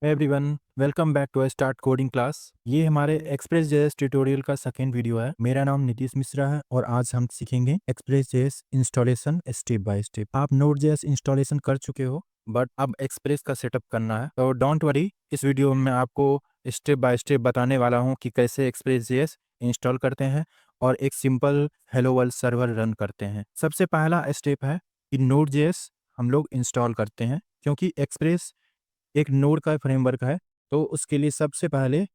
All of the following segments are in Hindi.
Everyone, welcome back to start coding class. ये हमारे एक्सप्रेस जेएस ट्यूटोरियल का सेकेंड वीडियो है। मेरा नाम नीतीश मिश्रा है और आज हम सीखेंगे express JS installation step by step. आप नोड जेएस इंस्टॉलेशन कर चुके हो बट अब एक्सप्रेस का सेटअप करना है, तो डोंट वरी, इस वीडियो में मैं आपको स्टेप बाय स्टेप बताने वाला हूँ कि कैसे एक्सप्रेस जेएस इंस्टॉल करते हैं और एक simple hello world server run करते हैं। सबसे पहला स्टेप है कि नोड जेएस हम लोग इंस्टॉल करते हैं, क्योंकि एक्सप्रेस एक नोड का फ्रेमवर्क है। तो उसके लिए सबसे पहले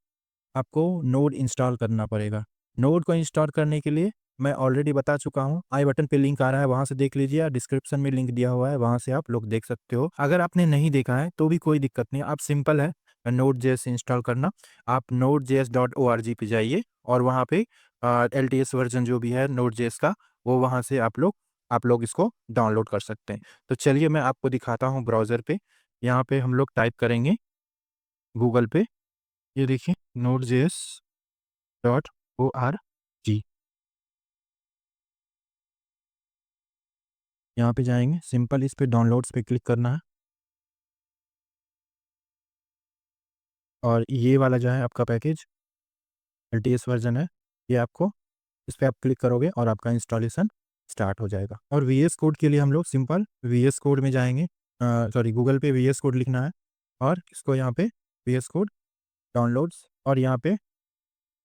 आपको नोड इंस्टॉल करना पड़ेगा। नोड को इंस्टॉल करने के लिए मैं ऑलरेडी बता चुका हूँ, आई बटन पे लिंक आ रहा है, वहाँ से देख लीजिए, या डिस्क्रिप्शन में लिंक दिया हुआ है, वहाँ से आप लोग देख सकते हो। अगर आपने नहीं देखा है तो भी कोई दिक्कत नहीं, आप सिंपल है नोड जेएस इंस्टॉल करना। आप node JS dot O R G पे जाइए और वहाँ पे एल टी एस वर्जन जो भी है नोड जेएस का, वो वहाँ से आप लोग इसको डाउनलोड कर सकते हैं। तो चलिए मैं आपको दिखाता हूँ ब्राउज़र पे। यहाँ पे हम लोग टाइप करेंगे गूगल पे, ये देखिए node.js.org। यहाँ पे जाएंगे, सिंपल इस पे डाउनलोड्स पे क्लिक करना है और ये वाला जो है आपका पैकेज एलटीएस वर्जन है, ये आपको इस पे आप क्लिक करोगे और आपका इंस्टॉलेशन स्टार्ट हो जाएगा। और वीएस कोड के लिए हम लोग सिंपल वीएस कोड में जाएंगे, सॉरी गूगल पे वीएस कोड लिखना है और इसको यहाँ पे वीएस कोड डाउनलोड्स और यहाँ पे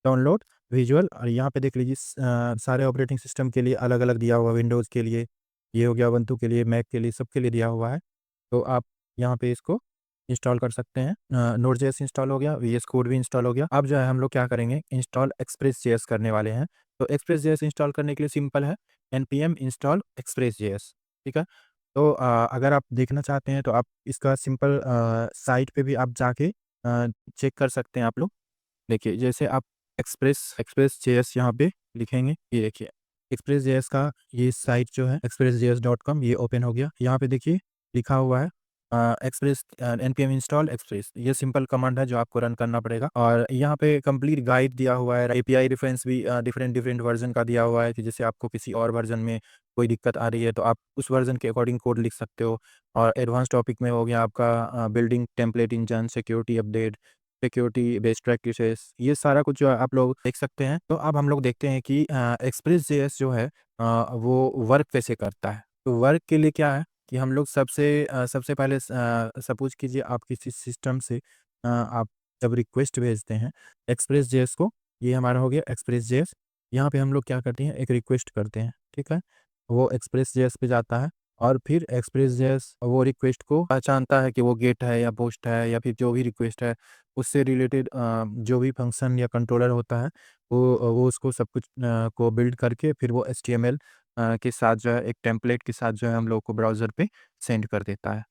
डाउनलोड विजुअल, और यहाँ पे देख लीजिए सारे ऑपरेटिंग सिस्टम के लिए अलग अलग दिया हुआ, विंडोज़ के लिए ये हो गया, ubuntu के लिए, मैक के लिए, सबके लिए दिया हुआ है। तो आप यहाँ पे इसको इंस्टॉल कर सकते हैं। नोड जेएस इंस्टॉल हो गया, वीएस कोड भी इंस्टॉल हो गया। अब जो है हम लोग क्या करेंगे, इंस्टॉल एक्सप्रेस जेएस करने वाले हैं। तो एक्सप्रेस जेएस इंस्टॉल करने के लिए सिंपल है npm इंस्टॉल एक्सप्रेस जेएस। ठीक है, तो अगर आप देखना चाहते हैं तो आप इसका सिंपल साइट पे भी आप जाके चेक कर सकते हैं। आप लोग देखिए, जैसे आप एक्सप्रेस एक्सप्रेस जेएस यहाँ पे लिखेंगे, ये देखिए एक्सप्रेस जेएस का ये साइट जो है expressjs.com, ये ओपन हो गया। यहाँ पे देखिए लिखा हुआ है एक्सप्रेस npm इंस्टॉल एक्सप्रेस, ये सिंपल कमांड है जो आपको रन करना पड़ेगा। और यहाँ पे कंप्लीट गाइड दिया हुआ है, एपीआई रेफरेंस भी डिफरेंट डिफरेंट वर्जन का दिया हुआ है कि जैसे आपको किसी और वर्जन में कोई दिक्कत आ रही है तो आप उस वर्जन के अकॉर्डिंग कोड लिख सकते हो। और एडवांस टॉपिक में हो गया आपका building template engine, security update, security best practices, ये सारा कुछ जो है आप लोग देख सकते हैं। तो अब हम लोग देखते हैं कि एक्सप्रेस जेएस जो है वो वर्क कैसे करता है। तो वर्क के लिए क्या है कि हम लोग सबसे पहले सपोज कीजिए आप किसी सिस्टम से आप जब रिक्वेस्ट भेजते हैं एक्सप्रेस जेएस को, ये हमारा हो गया एक्सप्रेस जेएस। यहाँ पे हम लोग क्या करते हैं, एक रिक्वेस्ट करते हैं, ठीक है, वो एक्सप्रेस जेएस पे जाता है और फिर एक्सप्रेस जेएस वो रिक्वेस्ट को पहचानता है कि वो गेट है या पोस्ट है या फिर जो भी रिक्वेस्ट है उससे रिलेटेड जो भी फंक्शन या कंट्रोलर होता है, वो उसको सब कुछ को बिल्ड करके फिर वो एचटीएमएल के साथ जो है एक टेम्पलेट के साथ जो है हम लोग को ब्राउज़र पे सेंड कर देता है।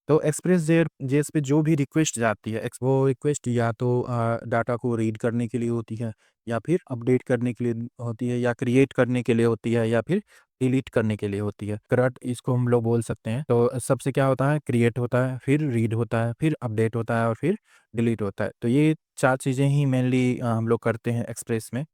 तो एक्सप्रेस जेएस पे जो भी रिक्वेस्ट जाती है, वो रिक्वेस्ट या तो डाटा को रीड करने के लिए होती है, या फिर अपडेट करने के लिए होती है, या क्रिएट करने के लिए होती है, या फिर डिलीट करने के लिए होती है। करट इसको हम लोग बोल सकते हैं। तो सबसे क्या होता है, क्रिएट होता है, फिर रीड होता है, फिर अपडेट होता है और फिर डिलीट होता है। तो ये 4 चीज़ें ही मेनली हम लोग करते हैं एक्सप्रेस में।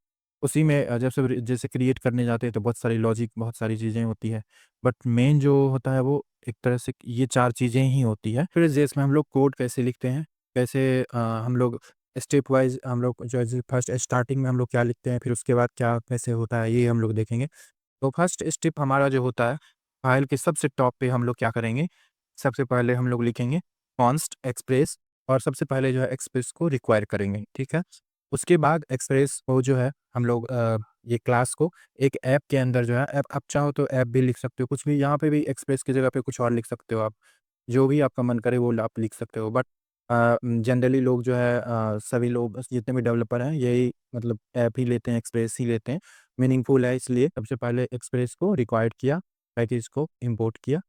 उसी में जब से जैसे क्रिएट करने जाते हैं तो बहुत सारी लॉजिक, बहुत सारी चीज़ें होती है। बट मेन जो होता है वो एक तरह से ये 4 चीज़ें ही होती है। फिर जेएस में हम लोग कोड कैसे लिखते हैं, कैसे हम लोग स्टेप वाइज़ हम लोग जो है फर्स्ट स्टार्टिंग में हम लोग क्या लिखते हैं, फिर उसके बाद क्या कैसे होता है, ये हम लोग देखेंगे। तो फर्स्ट स्टेप हमारा जो होता है, फाइल के सबसे टॉप पे हम लोग क्या करेंगे, सबसे पहले हम लोग लिखेंगे कॉन्स्ट एक्सप्रेस और सबसे पहले जो है एक्सप्रेस को रिक्वायर करेंगे, ठीक है। उसके बाद एक्सप्रेस को जो है हम लोग ये क्लास को एक ऐप के अंदर जो है, ऐप आप चाहो तो ऐप भी लिख सकते हो, कुछ भी यहाँ पे भी एक्सप्रेस की जगह पे कुछ और लिख सकते हो आप, जो भी आपका मन करे वो आप लिख सकते हो। बट जनरली लोग जो है सभी लोग जितने भी डेवलपर हैं यही मतलब ऐप ही लेते हैं, एक्सप्रेस ही लेते हैं, मीनिंगफुल है इसलिए। सबसे पहले एक्सप्रेस को रिक्वायर्ड किया, पैकेज को इंपोर्ट किया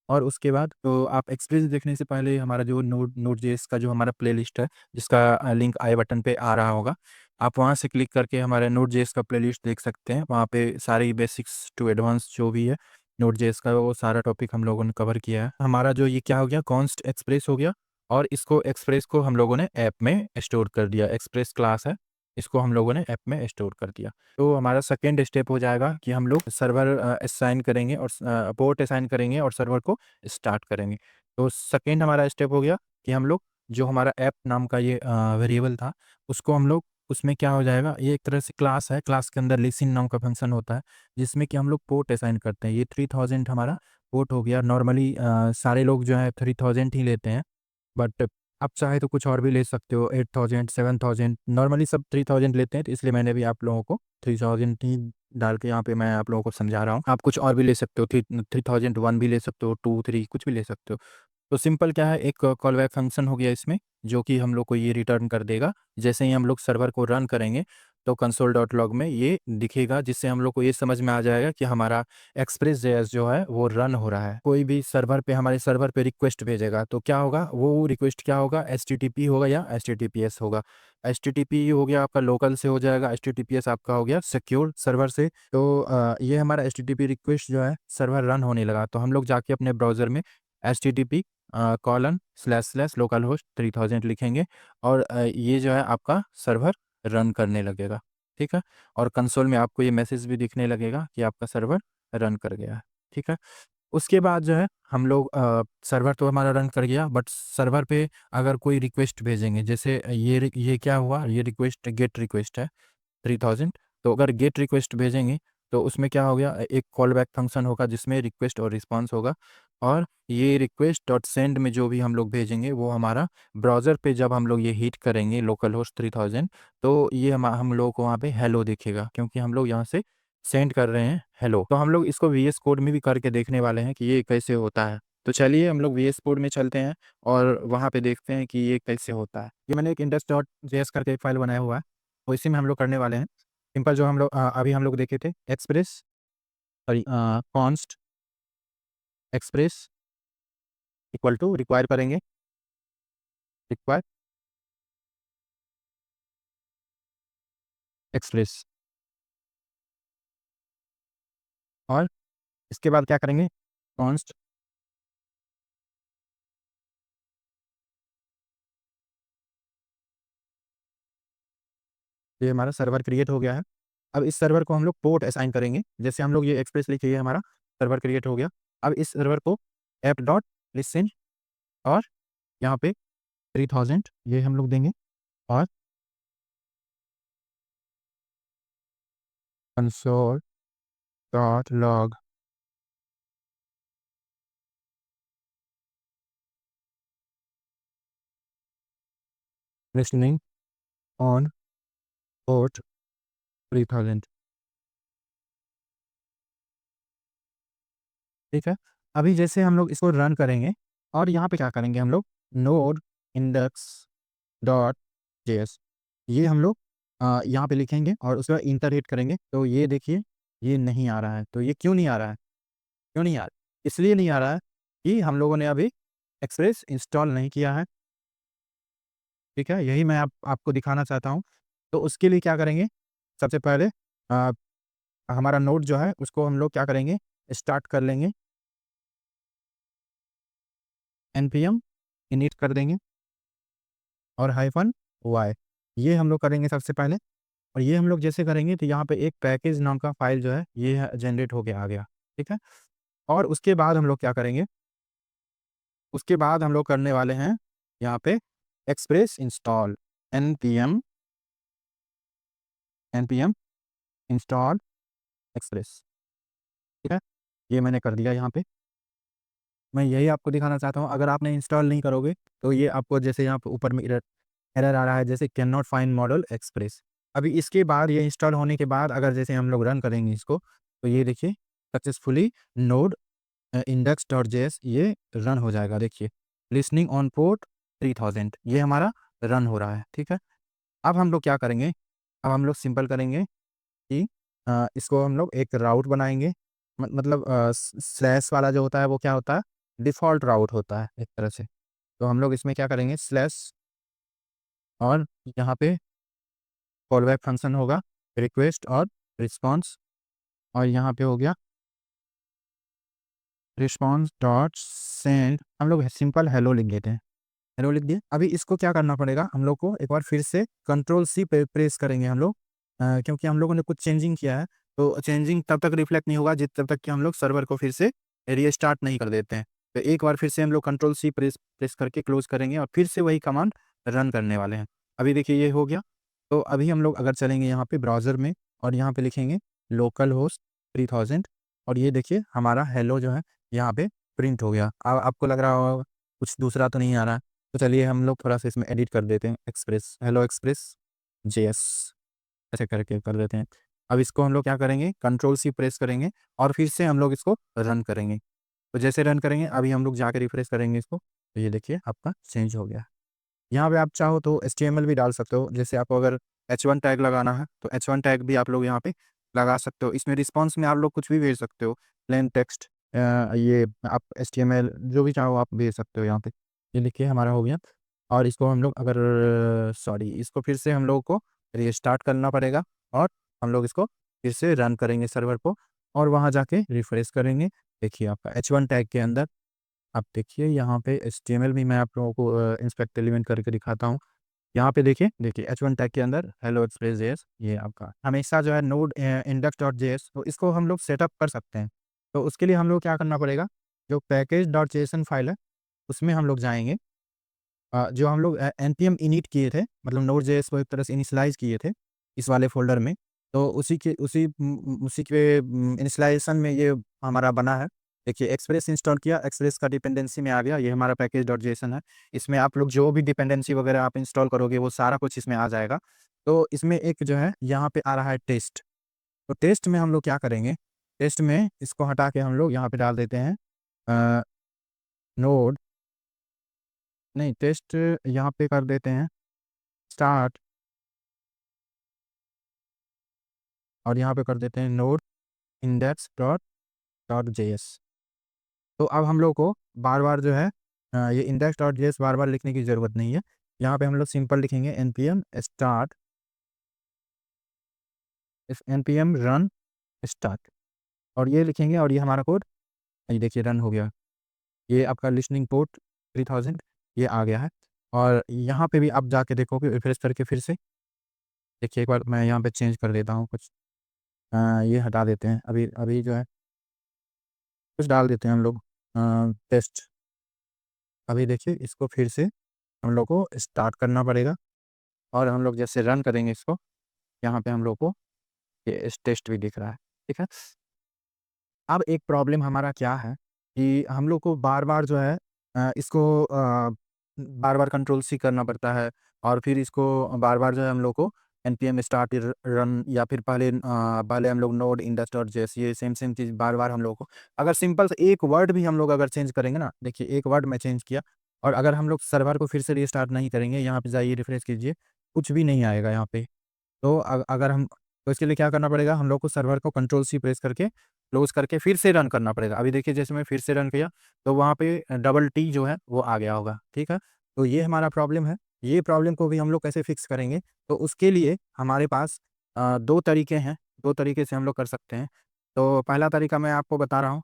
और उसके बाद तो आप एक्सप्रेस देखने से पहले हमारा जो नोड जेएस का जो हमारा प्लेलिस्ट है, जिसका लिंक आई बटन पे आ रहा होगा, आप वहाँ से क्लिक करके हमारे नोड जेएस का प्लेलिस्ट देख सकते हैं। वहाँ पे सारी बेसिक्स टू एडवांस जो भी है नोड जेएस का, वो सारा टॉपिक हम लोगों ने कवर किया है। हमारा जो ये क्या हो गया, कॉन्स्ट एक्सप्रेस हो गया और इसको एक्सप्रेस को हम लोगों ने ऐप में स्टोर कर दिया। एक्सप्रेस क्लास है, इसको हम लोगों ने ऐप में स्टोर कर दिया। तो हमारा सेकंड स्टेप हो जाएगा कि हम लोग सर्वर असाइन करेंगे और पोर्ट असाइन करेंगे और सर्वर को स्टार्ट करेंगे। तो सेकंड हमारा स्टेप हो गया कि हम लोग जो हमारा ऐप नाम का ये वेरिएबल था, उसको हम लोग उसमें क्या हो जाएगा, ये एक तरह से क्लास है, क्लास के अंदर लिसन नाम का फंक्शन होता है, जिसमें कि हम लोग पोर्ट असाइन करते हैं। ये 3000 हमारा पोर्ट हो गया। नॉर्मली सारे लोग जो है 3000 ही लेते हैं, बट आप चाहे तो कुछ और भी ले सकते हो, 8000, 7000, नॉर्मली सब 3000 लेते हैं, तो इसलिए मैंने भी आप लोगों को 3000 ही डाल के यहाँ पे मैं आप लोगों को समझा रहा हूँ। आप कुछ और भी ले सकते हो, 3001 भी ले सकते हो, 2, 3 कुछ भी ले सकते हो। तो सिंपल क्या है, एक कॉल बैक फंक्शन हो गया इसमें, जो कि हम लोग को ये रिटर्न कर देगा। जैसे ही हम लोग सर्वर को रन करेंगे तो कंसोल डॉट लॉग में ये दिखेगा, जिससे हम लोग को ये समझ में आ जाएगा कि हमारा एक्सप्रेस जेएस जो है वो रन हो रहा है। कोई भी सर्वर पे, हमारे सर्वर पे रिक्वेस्ट भेजेगा तो क्या होगा, वो रिक्वेस्ट क्या होगा, HTTP होगा या HTTPS होगा। HTTP हो गया आपका लोकल से हो जाएगा, HTTPS आपका हो गया सिक्योर सर्वर से। तो ये हमारा HTTP रिक्वेस्ट जो है सर्वर रन होने लगा, तो हम लोग जाके अपने ब्राउज़र में HTTP ://localhost 3000 लिखेंगे और ये जो है आपका सर्वर रन करने लगेगा, ठीक है। और कंसोल में आपको ये मैसेज भी दिखने लगेगा कि आपका सर्वर रन कर गया है, ठीक है। उसके बाद जो है हम लोग सर्वर तो हमारा रन कर गया, बट सर्वर पे अगर कोई रिक्वेस्ट भेजेंगे, जैसे ये क्या हुआ, ये रिक्वेस्ट गेट रिक्वेस्ट है 3000। तो अगर गेट रिक्वेस्ट भेजेंगे तो उसमें क्या हो गया, एक कॉल बैक फंक्शन होगा जिसमें रिक्वेस्ट और रिस्पांस होगा, और ये रिक्वेस्ट डॉट सेंड में जो भी हम लोग भेजेंगे वो हमारा ब्राउज़र पे जब हम लोग ये हिट करेंगे लोकल होस्ट 3000, तो ये हम लोगों को वहाँ पे हेलो दिखेगा, क्योंकि हम लोग यहाँ से सेंड कर रहे हैं हेलो। तो हम लोग इसको VS कोड में भी करके देखने वाले हैं कि ये कैसे होता है। तो चलिए हम लोग VS कोड में चलते हैं और वहाँ पे देखते हैं कि ये कैसे होता है। ये मैंने एक index.js करके एक फाइल बनाया हुआ है, तो इसी में हम लोग करने वाले हैं। सिंपल जो हम लोग अभी हम लोग देखे थे, express sorry const express equal to require करेंगे, रिक्वायर एक्सप्रेस, और इसके बाद क्या करेंगे, कॉन्स्ट ये हमारा सर्वर क्रिएट हो गया है। अब इस सर्वर को हम लोग पोर्ट असाइन करेंगे, जैसे हम लोग ये एक्सप्रेस लिखे, ये हमारा सर्वर क्रिएट हो गया। अब इस सर्वर को ऐप डॉट लिसन और यहाँ पे 3000 ये हम लोग देंगे, और console dot log listening on port 3000, ठीक है। अभी जैसे हम लोग इसको रन करेंगे और यहाँ पे क्या करेंगे, हम लोग नोड इंडेक्स डॉट जेएस ये हम लोग यहाँ पे लिखेंगे और उसके बाद इंटर हिट करेंगे, तो ये देखिए ये नहीं आ रहा है। तो ये क्यों नहीं आ रहा है, क्यों नहीं आ रहा है? इसलिए नहीं आ रहा है कि हम लोगों ने अभी एक्सप्रेस इंस्टॉल नहीं किया है, ठीक है। यही मैं आपको दिखाना चाहता हूँ। तो उसके लिए क्या करेंगे, सबसे पहले अ, हमारा नोड जो है उसको हम लोग क्या करेंगे, स्टार्ट कर लेंगे, npm init कर देंगे और -y ये हम लोग करेंगे सबसे पहले। और ये हम लोग जैसे करेंगे तो यहाँ पे एक पैकेज नाम का फाइल जो है ये जनरेट होके आ गया, ठीक है। और उसके बाद हम लोग क्या करेंगे, उसके बाद हम लोग करने वाले हैं यहाँ पे express install npm npm install express, ठीक है। ये मैंने कर दिया यहाँ पे। मैं यही आपको दिखाना चाहता हूँ, अगर आपने इंस्टॉल नहीं करोगे तो ये आपको जैसे यहाँ पे ऊपर में एरर एरर आ रहा है, जैसे can not find model express. अभी इसके बाद ये इंस्टॉल होने के बाद अगर जैसे हम लोग रन करेंगे इसको, तो ये देखिए सक्सेसफुली नोड index.js ये रन हो जाएगा। देखिए लिसनिंग ऑन पोर्ट 3000 ये हमारा रन हो रहा है, ठीक है। अब हम लोग क्या करेंगे, अब हम लोग सिंपल करेंगे कि इसको हम लोग एक राउट बनाएंगे, मतलब स्लैश वाला जो होता है वो क्या होता है, डिफ़ॉल्ट राउट होता है एक तरह से। तो हम लोग इसमें क्या करेंगे, स्लैश और यहाँ पे कॉल बैक फंक्शन होगा, रिक्वेस्ट और रिस्पॉन्स, और यहाँ पे हो गया रिस्पॉन्स डॉट सेंड, हम लोग सिंपल हेलो लिख देते हैं, हेलो लिख दिए। अभी इसको क्या करना पड़ेगा, हम लोग को एक बार फिर से कंट्रोल सी पे प्रेस करेंगे हम लोग, क्योंकि हम लोगों ने कुछ चेंजिंग किया है। तो चेंजिंग तब तक रिफ्लेक्ट नहीं होगा जब तक कि हम लोग सर्वर को फिर से रीस्टार्ट नहीं कर देते हैं। तो एक बार फिर से हम लोग कंट्रोल सी प्रेस प्रेस करके क्लोज करेंगे और फिर से वही कमांड रन करने वाले हैं। अभी देखिए ये हो गया। तो अभी हम लोग अगर चलेंगे यहाँ पे ब्राउज़र में और यहाँ पे लिखेंगे लोकल होस्ट 3000 और ये देखिए हमारा हेलो जो है यहाँ पे प्रिंट हो गया। अब आपको लग रहा होगा कुछ दूसरा तो नहीं आ रहा है, तो चलिए हम लोग थोड़ा-सा इसमें एडिट कर देते हैं। एक्सप्रेस हेलो एक्सप्रेस जेएस ऐसे करके कर देते हैं। अब इसको हम लोग क्या करेंगे, कंट्रोल सी प्रेस करेंगे और फिर से हम लोग इसको रन करेंगे। तो जैसे रन करेंगे अभी हम लोग जाके रिफ्रेश करेंगे इसको, तो ये देखिए आपका चेंज हो गया। यहाँ पे आप चाहो तो एचटीएमएल भी डाल सकते हो, जैसे आपको अगर H1 टैग लगाना है तो H1 टैग भी आप लोग यहाँ पे लगा सकते हो। इसमें रिस्पॉन्स में आप लोग कुछ भी भेज सकते हो, प्लेन टेक्स्ट ये आप एचटीएमएल जो भी चाहो आप भेज सकते हो यहाँ पे। ये देखिए हमारा हो गया और इसको हम लोग अगर सॉरी इसको फिर से हम लोगों को रीस्टार्ट करना पड़ेगा और हम लोग इसको फिर से रन करेंगे सर्वर को और वहाँ जाके रिफ्रेश करेंगे। देखिए आपका H1 टैग के अंदर आप देखिए यहाँ पे एचटीएमएल भी मैं आप लोगों को इंस्पेक्ट एलिमेंट करके दिखाता हूँ। यहाँ पे देखिए, देखिए H1 टैग के अंदर हेलो एक्सप्रेस जेएस ये आपका हमेशा जो है नोड इंडेक्स डॉट जेएस तो इसको हम लोग सेटअप कर सकते हैं। तो उसके लिए हम लोग क्या करना पड़ेगा, जो पैकेज डॉट जेएसएन फाइल है उसमें हम लोग जाएँगे। जो हम लोग npm init किए थे मतलब नोड जेएस को एक तरह से इनिशियलाइज़ किए थे इस वाले फ़ोल्डर में, तो उसी के इनिशियलाइज़ेशन में ये हमारा बना है। देखिए एक्सप्रेस इंस्टॉल किया, एक्सप्रेस का डिपेंडेंसी में आ गया, ये हमारा पैकेज डॉट जेसन है। इसमें आप लोग जो भी डिपेंडेंसी वगैरह आप इंस्टॉल करोगे वो सारा कुछ इसमें आ जाएगा। तो इसमें एक जो है यहाँ पे आ रहा है टेस्ट, तो टेस्ट में हम लोग क्या करेंगे, टेस्ट में इसको हटा के हम लोग यहाँ पे डाल देते हैं अ, नोड नहीं टेस्ट यहाँ पे कर देते हैं स्टार्ट और यहाँ पे कर देते हैं node index dot dot JS. तो अब हम लोग को बार-बार जो है ये इंडेक्स डॉट जेएस बार-बार लिखने की ज़रूरत नहीं है। यहाँ पे हम लोग सिंपल लिखेंगे npm start if npm run start और ये लिखेंगे और ये हमारा कोड ये देखिए रन हो गया। ये आपका लिसनिंग पोर्ट 3000 ये आ गया है और यहाँ पे भी आप जाके देखोगे रिफ्रेश करके फिर से देखिए एक बार मैं यहाँ पे चेंज कर देता हूँ कुछ ये हटा देते हैं अभी अभी जो है कुछ डाल देते हैं हम लोग टेस्ट। अभी देखिए इसको फिर से हम लोग को स्टार्ट करना पड़ेगा और हम लोग जैसे रन करेंगे इसको, यहाँ पे हम लोग को ये टेस्ट भी दिख रहा है, ठीक है। अब एक प्रॉब्लम हमारा क्या है कि हम लोग को बार-बार जो है इसको बार-बार कंट्रोल सी करना पड़ता है और फिर इसको बार-बार जो है हम लोग को npm स्टार्ट रन या फिर पहले हम लोग नोड इंडेक्स डॉट जेएस ये सेम चीज़ बार-बार हम लोग को अगर सिंपल से एक वर्ड भी हम लोग अगर चेंज करेंगे ना, देखिए एक वर्ड मैं चेंज किया और अगर हम लोग सर्वर को फिर से रीस्टार्ट नहीं करेंगे, यहाँ पे जाइए रिफ्रेश कीजिए, कुछ भी नहीं आएगा यहाँ पे। तो अगर हम तो इसके लिए क्या करना पड़ेगा, हम लोग को सर्वर को कंट्रोल सी प्रेस करके क्लोज़ करके फिर से रन करना पड़ेगा। अभी देखिए जैसे मैं फिर से रन किया, तो वहाँ पे डबल टी जो है वो आ गया होगा, ठीक है? तो ये हमारा प्रॉब्लम है। ये प्रॉब्लम को भी हम लोग कैसे फिक्स करेंगे? तो उसके लिए हमारे पास 2 तरीके हैं, 2 तरीके से हम लोग कर सकते हैं। तो पहला तरीका मैं आपको बता रहा हूँ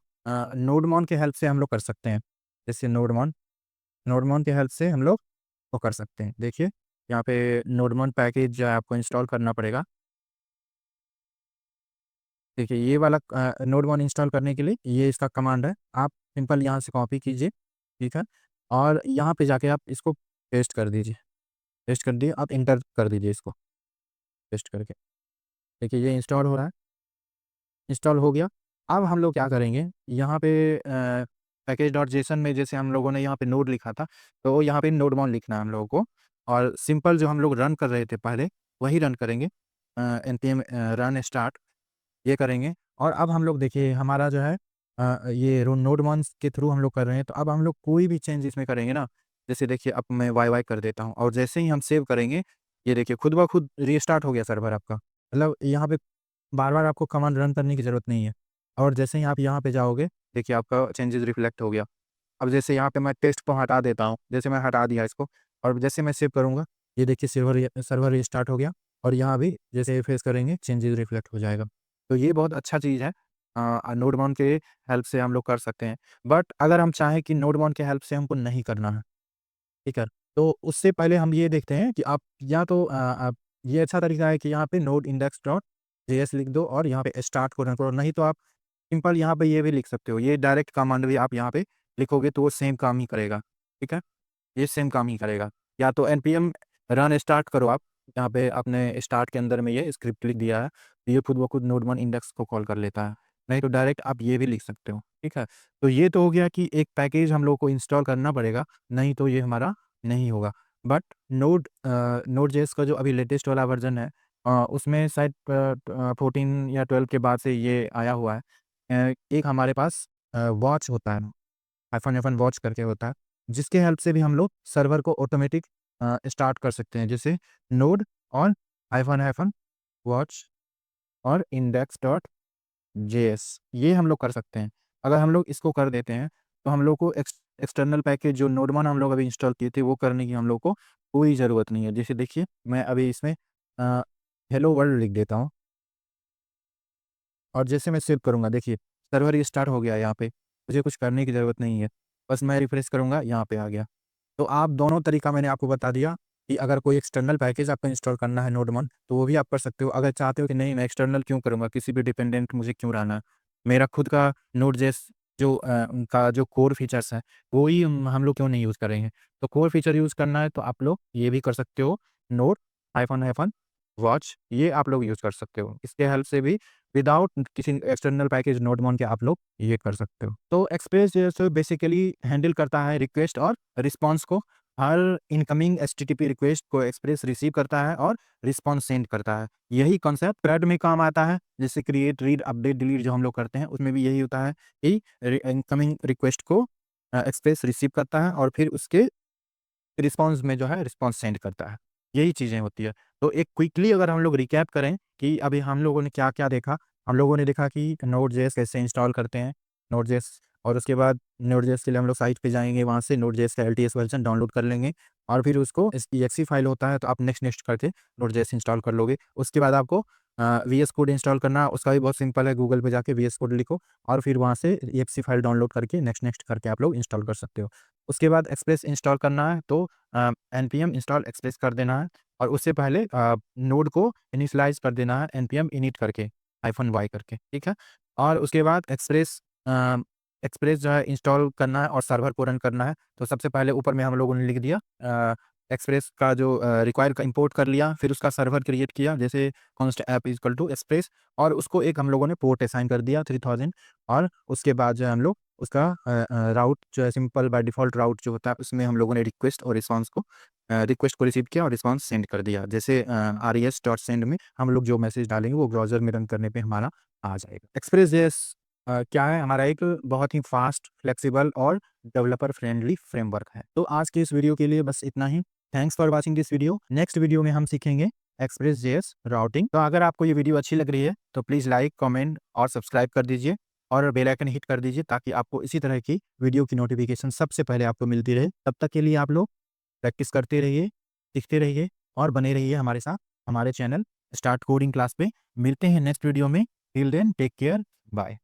नोडमॉन की हेल्प से हम लोग कर सकते हैं। जैसे नोडमॉन की हेल्प से हम लोग वो कर सकते हैं। देखिए, यहाँ पे नोडमॉन पैकेज जो है आपको इंस्टॉल करना पड़ेगा। देखिए ये वाला नोड-मोन इंस्टॉल करने के लिए ये इसका कमांड है। आप सिंपल यहाँ से कॉपी कीजिए, ठीक है? और यहाँ पे जाके आप इसको पेस्ट कर दीजिए। पेस्ट कर दिए, आप एंटर कर दीजिए इसको, पेस्ट करके। देखिए ये इंस्टॉल हो रहा है, इंस्टॉल हो गया। अब हम लोग क्या करेंगे, यहाँ पे पैकेज डॉट जेसन में जैसे हम लोगों ने यहाँ पे नोड लिखा था, तो यहाँ पे नोड-मोन लिखना है हम लोगों को और सिंपल जो हम लोग रन कर रहे थे पहले, वही रन करेंगे। npm रन स्टार्ट ये करेंगे और अब हम लोग देखिए हमारा जो है ये रो नोड मॉन्स के थ्रू हम लोग कर रहे हैं, तो अब हम लोग कोई भी चेंज इसमें करेंगे ना, जैसे देखिए अब मैं वाई कर देता हूँ और जैसे ही हम सेव करेंगे, ये देखिए खुद ब खुद रीस्टार्ट हो गया सर्वर आपका। मतलब यहाँ पे बार-बार आपको कमांड रन करने की ज़रूरत नहीं है और जैसे ही आप यहाँ पे जाओगे, देखिए आपका चेंजेज़ रिफ्लेक्ट हो गया। अब जैसे यहाँ पे मैं टेस्ट को हटा देता हूँ, जैसे मैं हटा दिया इसको और जैसे मैं सेव करूँगा, ये देखिए सर्वर रीस्टार्ट हो गया और यहाँ भी जैसे रिफ्रेश करेंगे चेंजेज़ रिफ्लेक्ट हो जाएगा। तो ये बहुत अच्छा चीज़ है नोडमोन के हेल्प से हम लोग कर सकते हैं। बट अगर हम चाहें कि नोडमोन के हेल्प से हमको नहीं करना है, ठीक है? तो उससे पहले हम ये देखते हैं कि आप या तो आप ये अच्छा तरीका है कि यहाँ पे नोड इंडेक्स डॉट जेएस लिख दो और यहाँ पे स्टार्ट को रन करो, नहीं तो आप सिंपल यहाँ पे ये भी लिख सकते हो। ये डायरेक्ट कमांड भी आप यहाँ पे लिखोगे तो वो सेम काम ही करेगा, ठीक है? ये सेम काम ही करेगा। या तो npm रन स्टार्ट करो आप, यहाँ पे आपने स्टार्ट के अंदर में ये स्क्रिप्ट लिख दिया है, तो ये खुद ब खुद node1 इंडेक्स को कॉल कर लेता है। नहीं तो डायरेक्ट आप ये भी लिख सकते हो, ठीक है? तो ये तो हो गया कि एक पैकेज हम लोग को इंस्टॉल करना पड़ेगा, नहीं तो ये हमारा नहीं होगा। बट नोड.js का जो अभी लेटेस्ट वाला वर्ज़न है उसमें शायद 14 या 12 के बाद से ये आया हुआ है। एक हमारे पास वॉच होता है, -f वॉच करके होता है, जिसके हेल्प से भी हम लोग सर्वर को ऑटोमेटिक स्टार्ट कर सकते हैं। जैसे नोड और -f वॉच और index.js ये हम लोग कर सकते हैं। अगर हम लोग इसको कर देते हैं, तो हम लोग को एक्सटर्नल पैकेज जो नोड1 हम लोग अभी इंस्टॉल किए थे, वो करने की हम लोग को कोई ज़रूरत नहीं है। जैसे देखिए, मैं अभी इसमें अ, हेलो वर्ल्ड लिख देता हूँ और जैसे मैं सेव करूँगा, देखिए सर्वर ये स्टार्ट हो गया है यहाँ पे, मुझे कुछ करने की ज़रूरत नहीं है। बस मैं रिफ्रेश करूँगा, यहाँ पे आ गया। तो आप दोनों तरीका मैंने आपको बता दिया कि अगर कोई एक्सटर्नल पैकेज आपको इंस्टॉल करना है नोड1 तो वो भी आप कर सकते हो। अगर चाहते हो कि नहीं मैं एक्सटर्नल क्यों करूँगा, किसी भी डिपेंडेंट मुझे क्यों रहना है, मेरा खुद का नोड.js जो उनका जो कोर फीचर्स हैं, वो ही हम लोग क्यों नहीं यूज़ करेंगे। तो कोर फीचर यूज़ करना है तो आप लोग ये भी कर सकते हो, नोड हाइफ़न वॉच ये आप लोग यूज़ कर सकते हो। इसके हेल्प से भी विदाउट किसी एक्सटर्नल पैकेज नोड1 के आप लोग ये कर सकते हो। तो एक्सप्रेस जेएस बेसिकली हैंडल करता है रिक्वेस्ट और रिस्पॉन्स को। हर इनकमिंग एचटीटीपी रिक्वेस्ट को एक्सप्रेस रिसीव करता है और रिस्पॉन्स सेंड करता है। यही कॉन्सेप्ट थ्रेड में काम आता है, जैसे क्रिएट, रीड, अपडेट, डिलीट जो हम लोग करते हैं, उसमें भी यही होता है कि इनकमिंग रिक्वेस्ट को एक्सप्रेस रिसीव करता है और फिर उसके रिस्पॉन्स में जो है रिस्पॉन्स सेंड करता है। यही चीज़ें होती है। तो एक क्विकली अगर हम लोग रिकैप करें कि अभी हम लोगों ने क्या-क्या देखा, हम लोगों ने देखा कि नोड.जेएस कैसे इंस्टॉल करते हैं, नोड.जेएस और उसके बाद नोड.जेएस के लिए हम लोग साइट पे जाएँगे, वहाँ से नोड.जेएस का एलटीएस वर्ज़न डाउनलोड कर लेंगे और फिर उसको एक्से फाइल होता है तो आप नेक्स्ट करके नोड.जेएस इंस्टॉल कर लोगे। उसके बाद आपको वीएस कोड इंस्टॉल करना, उसका भी बहुत सिंपल है, गूगल पे जाके वीएस कोड लिखो और फिर वहाँ से एक्से फाइल डाउनलोड करके नेक्स्ट करके आप लोग इंस्टॉल कर सकते हो। उसके बाद एक्सप्रेस इंस्टॉल करना है तो npm इंस्टॉल एक्सप्रेस कर देना है और उससे पहले नोड को इनिशियलाइज़ कर देना है npm init करके, -y करके, ठीक है? और उसके बाद एक्सप्रेस जो है इंस्टॉल करना है और सर्वर को रन करना है। तो सबसे पहले ऊपर में हम लोगों ने लिख दिया एक्सप्रेस का जो रिक्वायर का इंपोर्ट कर लिया, फिर उसका सर्वर क्रिएट किया, जैसे const app equal to express और उसको एक हम लोगों ने पोर्ट असाइन कर दिया 3000 और उसके बाद जो है हम लोग उसका राउट जो है सिंपल बाय डिफ़ॉल्ट राउट जो होता है, उसमें हम लोगों ने रिक्वेस्ट को रिसीव किया और रिस्पॉन्स सेंड कर दिया। जैसे res.send में हम लोग जो मैसेज डालेंगे वो ब्राउज़र में रन करने पे हमारा आ जाएगा। एक्सप्रेस.js क्या है, हमारा एक बहुत ही फ़ास्ट, फ्लेक्सिबल और डेवलपर फ्रेंडली फ्रेमवर्क है। तो आज के इस वीडियो के लिए बस इतना ही। Thanks for watching this video. Next video में हम सीखेंगे एक्सप्रेस.js राउटिंग। तो अगर आपको ये वीडियो अच्छी लग रही है तो प्लीज़ लाइक, कमेंट और सब्सक्राइब कर दीजिए और बेल आइकन हिट कर दीजिए ताकि आपको इसी तरह की वीडियो की नोटिफिकेशन सबसे पहले आपको मिलती रहे। तब तक के लिए आप लोग प्रैक्टिस करते रहिए, सीखते रहिए और बने रहिए हमारे साथ, हमारे चैनल स्टार्ट कोडिंग क्लास पे। मिलते हैं नेक्स्ट वीडियो में। Till then take care, bye.